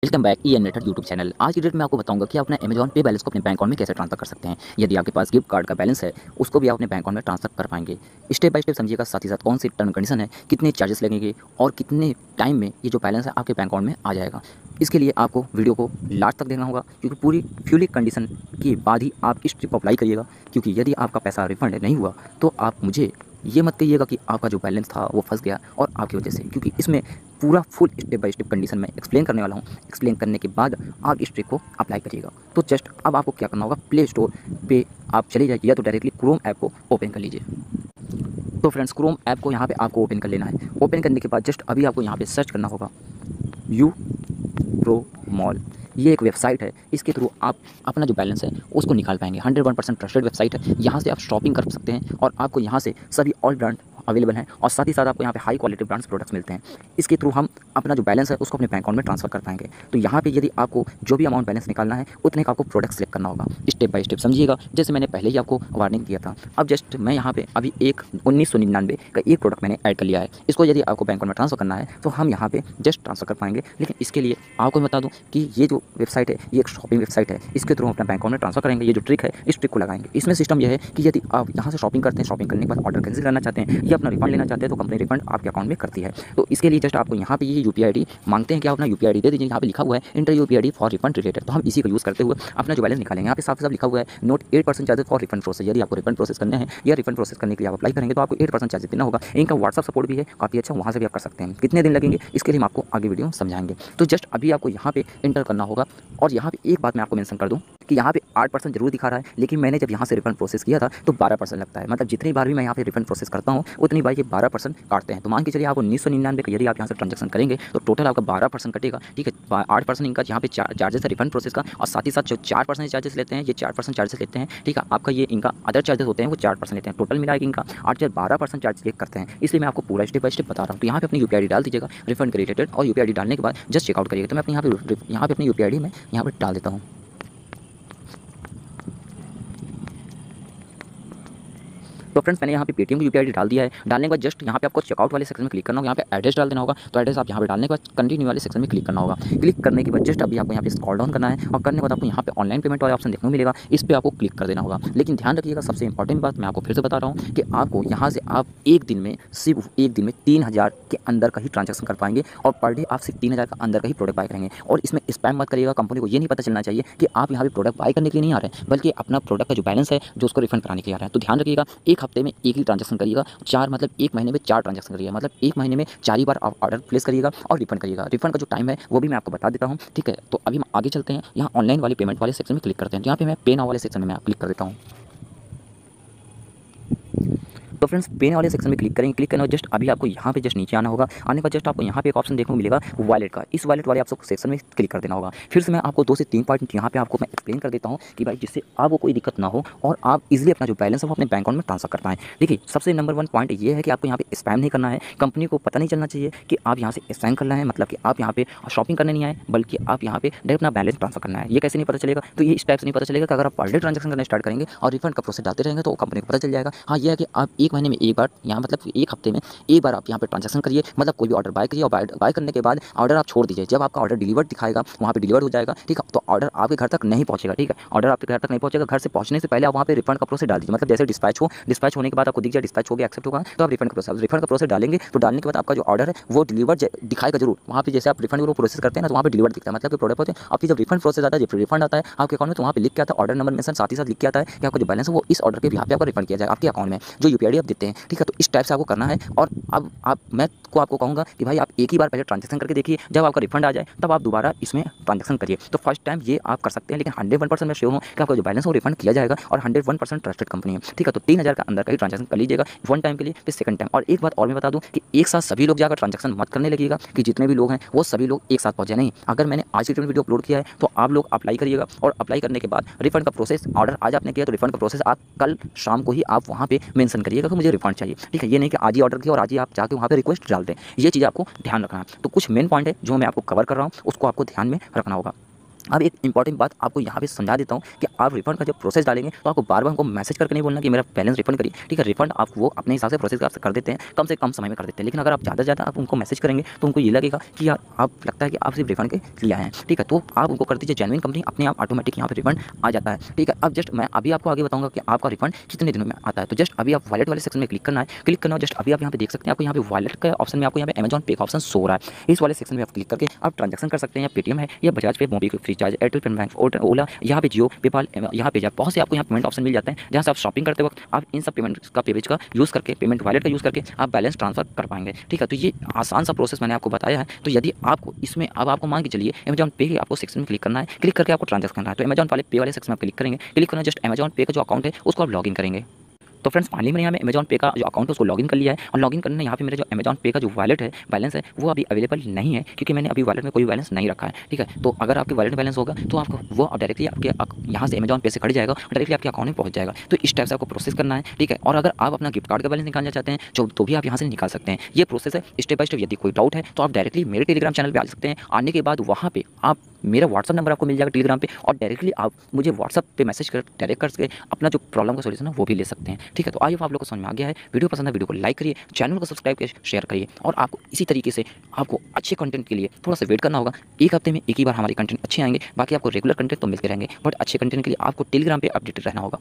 Welcome back E animated YouTube channel. आज की date में आपको बताऊंगा कि आप अपने अमेजॉन पे बैलेंस को अपने बैंक अकाउंट में कैसे ट्रांसफर कर सकते हैं। यदि आपके पास गिफ्ट कार्ड का बैलेंस है उसको भी आप अपने बैंक अकाउंट में ट्रांसफर कर पाएंगे। स्टेप बाय स्टेप समझिएगा, साथ ही साथ कौन सी टर्म कंडीशन है, कितने चार्जेस लगेंगे और कितने टाइम में ये जो बैलेंस है आपके बैंक अकाउंट में आ जाएगा। इसके लिए आपको वीडियो को लास्ट तक देखना होगा, क्योंकि पूरी फ्यूली कंडीशन के बाद ही आप इस ट्रिप को अप्लाई करिएगा। क्योंकि यदि आपका पैसा रिफंड नहीं हुआ तो आप मुझे ये मत कहिएगा कि आपका जो बैलेंस था वो फंस गया और आपकी वजह से, क्योंकि इसमें पूरा full step by step condition में एक्सप्लेन करने वाला हूँ। एक्सप्लेन करने के बाद आप इस ट्रिक को अप्लाई करिएगा। तो जस्ट अब आपको क्या करना होगा, प्ले स्टोर पे आप चले जाइए या तो डायरेक्टली क्रोम ऐप को ओपन कर लीजिए। तो फ्रेंड्स, क्रोम ऐप को यहाँ पे आपको ओपन कर लेना है। ओपन करने के बाद जस्ट अभी आपको यहाँ पे सर्च करना होगा यू प्रो मॉल। ये एक वेबसाइट है, इसके थ्रू आप अपना जो बैलेंस है उसको निकाल पाएंगे। 101% ट्रस्टेड वेबसाइट है। यहाँ से आप शॉपिंग कर सकते हैं और आपको यहाँ से सभी ऑल ब्रांड अवेलेबल हैं और साथ ही साथ आपको यहाँ पे हाई क्वालिटी ब्रांड्स प्रोडक्ट्स मिलते हैं। इसके थ्रू हम अपना जो बैलेंस है उसको अपने बैंक अकाउंट में ट्रांसफर कर पाएंगे। तो यहाँ पे यदि आपको जो भी अमाउंट बैलेंस निकालना है उतने का आपको प्रोडक्ट सेलेक्ट करना होगा। स्टेप बाय स्टेप समझिएगा, जैसे मैंने पहले ही आपको वार्निंग दिया था। अब जस्ट मैं यहाँ पे अभी एक 1999 का एक प्रोडक्ट मैंने ऐड कर लिया है। इसको यदि आपको बैंक अकाउंट में ट्रांसफर करना है तो हम यहाँ पे जस्ट ट्रांसफर कर पाएंगे। लेकिन इसके लिए आपको मैं बता दूँ कि ये जो वेबसाइट है ये एक शॉपिंग वेबसाइट है। इसके थ्रू हम अपना बैंक अकाउंट में ट्रांसफर करेंगे। ये जो ट्रिक है इस ट्रिक को लगाएंगे। इसमें सिस्टम यह है कि यदि आप यहाँ से शॉपिंग करते हैं, शॉपिंग करने के बाद ऑर्डर कैंसिल करना चाहते हैं या अपना रिफंड लेना चाहते हैं तो कंपनी रिफंड आपके अकाउंट में करती है। तो इसके लिए जस्ट आपको यहाँ पे ये यूपीआई आईडी मांगते हैं कि आप अपना यूपीआई आईडी दे दीजिए। यहाँ पे लिखा हुआ है inter UPI ID for refund related. तो हम इसी को यूज़ करते हुए अपना जो बैलेंस निकालेंगे। यहाँ पे साफ साफ लिखा हुआ है note 8% charges for refund process. यदि आपको रिफंड प्रोसेस करने हैं या रिफंड प्रोसेस करने के लिए आप अप्लाई करेंगे तो आपको 8% चार्जेस देना होगा। इनका व्हाट्सअप सपोर्ट भी है काफ़ी अच्छा, वहाँ से भी आप कर सकते हैं। कितने दिन लगेंगे इसके लिए हम आपको आगे वीडियो समझाएंगे। तो जस्ट अभी आपको यहाँ पे इंटर करना होगा। और यहाँ पे एक बात मैं आपको मेंशन कर दूँ कि यहाँ पे 8% जरूर दिखा रहा है, लेकिन मैंने जब यहाँ से रिफंड प्रोसेस किया था तो 12% लगता है। मतलब जितनी बार भी मैं यहाँ पे रिफंड प्रोसेस करता हूँ उतनी बार ये 12% काटते हैं। तो मान के चलिए आप 1999 का यदि आप यहाँ से ट्रांजैक्शन करेंगे तो टोटल आपका 12% कटेगा। ठीक है, 8% इनका यहाँ पे चार्जेस है रिफंड प्रोसेस का, और साथ ही साथ जो 4% चार्जेस लेते हैं ये 4% चार्जेस लेते हैं। ठीक है, आपका ये इनका अदर चार्जेस होते हैं वो 4% लेते हैं। टोटल मिला के इनका 8-12% चार्ज चेक करते हैं। इसलिए मैं आपको पूरा स्टेप बाय स्टेप बता रहा हूँ। तो यहाँ पे अपनी यूपीआई डाल दीजिएगा रिफंड के रिलेटेड, और यूपीआई डालने के बाद जस्ट चेकआउट करिएगा। तो मैं अपने यहाँ पे अपनी यूपीआई मैं यहाँ पे डाल देता हूँ। तो फ्रेंड्स, मैंने यहाँ पे पेटीएम की यूपीआई डाल दिया है। डालने के बाद जस्ट यहाँ पे आपको चेकआउट वाले सेक्शन में क्लिक करना होगा। यहाँ पे एड्रेस डाल देना होगा। तो एड्रेस आप यहाँ पे डालने के बाद कंटिन्यू वाले सेक्शन में क्लिक करना होगा। क्लिक करने के बाद जस्ट अभी आपको यहाँ पे स्क्रॉल डाउन करना है और करने के बाद आपको यहाँ पे ऑनलाइन पेमेंट वाला ऑप्शन देखने को मिलेगा। इस पर आपको क्लिक कर देना होगा। लेकिन ध्यान रखिएगा, सबसे इंपॉर्टेंट बात मैं आपको फिर से बता रहा हूँ कि आपको यहाँ से आप एक दिन में सिर्फ एक दिन में 3000 के अंदर का ही ट्रांजेक्शन कर पाएंगे और पर डे आप सिर्फ 3000 का अंदर का ही प्रोडक्ट बाय करेंगे। और इसमें स्पैम मत करिएगा। कंपनी को ये नहीं पता चलना चाहिए कि आप यहाँ पे प्रोडक्ट बाय करने के लिए नहीं आ रहे हैं, बल्कि अपना प्रोडक्ट का जो बैलेंस है जो उसको रिफंड कराने के लिए आ रहे हैं। तो ध्यान रखिएगा, एक हफ्ते में एक ही ट्रांजेक्शन करिएगा। 4 मतलब एक महीने में 4 ट्रांजेक्शन करिएगा। मतलब एक महीने में 4 ही बार आप ऑर्डर प्लेस करिएगा और रिफंड करिएगा। रिफंड का जो टाइम है वो भी मैं आपको बता देता हूँ। ठीक है, तो अभी हम आगे चलते हैं। यहाँ ऑनलाइन वाले पेमेंट वाले सेक्शन में क्लिक करते हैं। तो यहाँ पे मैं पे नाउ वाले सेक्शन में मैं क्लिक कर देता हूँ। तो फ्रेंड्स, पे वाले सेक्शन में क्लिक करेंगे। क्लिक करना जस्ट अभी आपको यहाँ पे जस्ट नीचे आना होगा। आने के बाद जस्ट आपको यहाँ पे एक ऑप्शन देखने को मिलेगा वॉलेट का। इस वॉलेट वाले आपको सेक्शन में क्लिक कर देना होगा। फिर से मैं आपको 2 से 3 पॉइंट यहाँ पे आपको मैं एक्सप्लेन कर देता हूँ कि भाई जिससे आपको कोई दिक्कत ना हो और आप इजीली अपना जो बैलेंस है वो अपने बैंक अकाउंट में ट्रांसफर कर पाएँ। देखिए, सबसे नंबर 1 पॉइंट ये है कि आपको यहाँ पे स्पैम नहीं करना है। कंपनी को पता नहीं चलना चाहिए कि आप यहाँ से स्पैम करना है, मतलब कि आप यहाँ पे शॉपिंग करने नहीं आए, बल्कि आप यहाँ पे डायरेक्ट अपना बैलेंस ट्रांसफर करना है। ये कैसे नहीं पता चलेगा? तो ये इस टाइप से नहीं पता चलेगा कि अगर आप पर डे ट्रांजेक्शन करना स्टार्ट करेंगे और रिफंड का प्रोसेस डालते रहेंगे तो कंपनी को पता चल जाएगा। हाँ, ये है कि आप एक महीने में एक बार यहाँ मतलब एक हफ्ते में एक बार आप यहाँ पे ट्रांजैक्शन करिए। मतलब कोई भी ऑर्डर बाय करिए और बाय करने के बाद ऑर्डर आप छोड़ दीजिए। जब आपका ऑर्डर डिलीवर्ड दिखाएगा वहाँ पे डिलीवर हो जाएगा। ठीक है, तो ऑर्डर आपके घर तक नहीं पहुँचेगा। ठीक है, ऑर्डर आपके घर तक नहीं पहुँचेगा। घर से पहुँचने से पहले आप वहाँ पे रिफंड का प्रोसेस डाल दीजिए। मतलब जैसे डिस्पैच होने के बाद आपको दिख जाए डिस्पैच हो गया, एक्सेप्ट होगा, तो आप रिफंड का प्रोसेस डालेंगे। तो डालने के बाद आपका जो ऑर्डर है वो डिलीवर्ड दिखाएगा जरूर। वहाँ पे जैसे आप रिफंड को प्रोसेस करते हैं ना तो वहाँ पे डिलीवर्ड दिखता है, मतलब कि प्रोडक्ट होते हैं। आपकी जब रिफंड प्रोसेस आता है, जब रिफंड आता है आपके अकाउंट में, तो वहाँ पे लिख के आता है ऑर्डर नंबर मेंशन, साथ ही साथ लिख के आता है कि आपका जो बैलेंस है वो इस ऑर्डर के यहाँ पे आपको रिफंड किया जाएगा आपके अकाउंट में जो यूपीआई आप देते हैं। ठीक है, तो इस टाइप से आपको करना है। और अब मैं आपको कहूँगा कि भाई आप एक ही बार पहले ट्रांजैक्शन करके देखिए। जब आपका रिफंड आ जाए तब आप दोबारा इसमें ट्रांजैक्शन करिए। तो फर्स्ट टाइम ये आप कर सकते हैं, लेकिन 101% मैं श्योर हूँ कि आपका जो बैलेंस है वो रिफंड किया जाएगा और 101% ट्रस्टेड कंपनी है। ठीक है, तो 3000 का अंदर का ही ट्रांजैक्शन कर लीजिएगा 1 टाइम के लिए, फिर सेकंड टाइम। और एक बात और मैं बता दूँ कि एक साथ सभी लोग जाकर ट्रांजैक्शन मत करने लगिएगा कि जितने भी लोग हैं वो सभी लोग एक साथ पहुँचे नहीं। अगर मैंने आज की वीडियो अपलोड किया है तो आप लोग अप्लाई करिएगा, और अप्लाई करने के बाद रिफंड का प्रोसेस, ऑर्डर आज आपने किया तो रिफंड का प्रोसेस आप कल शाम को ही आप वहाँ पे मेंशन करिएगा कि मुझे रिफंड चाहिए। ठीक है, ये नहीं कि आज ही ऑर्डर किया और आज ही आप जाके वहाँ पे रिक्वेस्ट डाल दें। ये चीज़ आपको ध्यान रखना है। तो कुछ मेन पॉइंट है जो मैं आपको कवर कर रहा हूँ, उसको आपको ध्यान में रखना होगा। अब एक इंपॉर्टेंट बात आपको यहाँ पे समझा देता हूँ कि आप रिफंड का जब प्रोसेस डालेंगे तो आपको बार बार हमको मैसेज करके नहीं बोलना कि मेरा बैलेंस रिफंड करिए, ठीक है। रिफंड आप वो अपने हिसाब से प्रोसेस कर देते हैं, कम से कम समय में कर देते हैं। लेकिन अगर आप ज़्यादा से ज़्यादा आप उनको मैसेज करेंगे तो उनको ये लगेगा कि यार आप लगता है कि आप सिर्फ रिफंड के लिए आए हैं, ठीक है। तो आप उनको कर दीजिए जेन्युइन कंपनी, अपने आप ऑटोमेटिक यहाँ पे रिफंड आ जाता है, ठीक है। अब जस्ट मैं अभी आपको आगे बताऊँगा कि आपका रिफंड कितने दिनों में आता है। तो जस्ट अभी आप वॉलेट वाले सेक्शन में क्लिक करना है, क्लिक करना है। जस्ट अभी आप यहाँ पे देख सकते हैं, आपको यहाँ पे वॉलेट का ऑप्शन में आपको यहाँ पे अमेजॉन पे का ऑप्शन सो हो रहा है। इस वाले सेक्शन में आप क्लिक करके आप ट्रांजेक्शन कर सकते हैं, या पेटीएम है, या Bajaj pay, Mobi, free charge, Airtel payment bank, Ola, यहाँ पे जियो, पेपाल, यहाँ पे बहुत से आपको यहाँ पेमेंट ऑप्शन मिल जाते हैं, जहाँ से आप शॉपिंग करते वक्त आप इन सब पेमेंट का पेज का यूज़ करके, पेमेंट वॉलेट का यूज़ करके आप बैलेंस ट्रांसफर कर पाएंगे, ठीक है। तो ये आसान सा प्रोसेस मैंने आपको बताया है। तो यदि आपको इसमें अब आपको मान के चलिए अमेजॉन पे के आपको सेक्शन में क्लिक करना है, क्लिक करके आपको ट्रांजेक्शन करना है, तो अमेजॉन वाले पे वाले सेक्शन में आप क्लिक करेंगे, क्लिक करना, जस्ट अमेजॉन पे का जो अकाउंट है उसको आप लॉगिन करेंगे। तो फ्रेंड्स फाइनली मैंने यहाँ पे अमेजॉन पे का जो अकाउंट है उसको लॉगिन कर लिया है, और लॉगिन करने यहाँ पे मेरे जो अमेजॉन पे का जो वॉलेट है बैलेंस है वो अभी अवेलेबल नहीं है, क्योंकि मैंने अभी वॉलेट में कोई बैलेंस नहीं रखा है, ठीक है। तो अगर आपके वॉलेट में बैलेंस होगा तो आपको वो डायरेक्टली आपके यहाँ से अमेजॉन पे से कट जाएगा और डायरेक्टली आपके अकाउंट में पहुँच जाएगा। तो इस टाइप से आपको प्रोसेस करना है, ठीक है। और अगर आप अपना गिफ्ट कार्ड का बैलेंस निकालना चाहते हैं तो भी आप यहाँ से निकाल सकते हैं। ये प्रोसेस है स्टेप बाय स्टेप। यदि कोई डाउट है तो आप डायरेक्टली मेरे टेलीग्राम चैनल पर आ सकते हैं। आने के बाद वहाँ पे आप मेरा व्हाट्सअप नंबर आपको मिल जाएगा टेलीग्राम पे, और डायरेक्टली आप मुझे व्हाट्सअप पे मैसेज कर डायरेक्ट करके अपना जो प्रॉब्लम का सॉल्यूशन है वो भी ले सकते हैं, ठीक है। तो आई होप आप लोग को समझ में आ गया है। वीडियो पसंद है वीडियो को लाइक करिए, चैनल को सब्सक्राइब करिए, शेयर करिए, और आपको इसी तरीके से आपको अच्छे कंटेंट के लिए थोड़ा सा वेट करना होगा। एक हफ्ते में एक ही बार हमारे कंटेंट अच्छे आएंगे, बाकी आपको रेगुलर कंटेंट तो मिलते रहेंगे, बट अच्छे कंटेंट के लिए आपको टेलीग्राम पे अपडेटेड रहना होगा।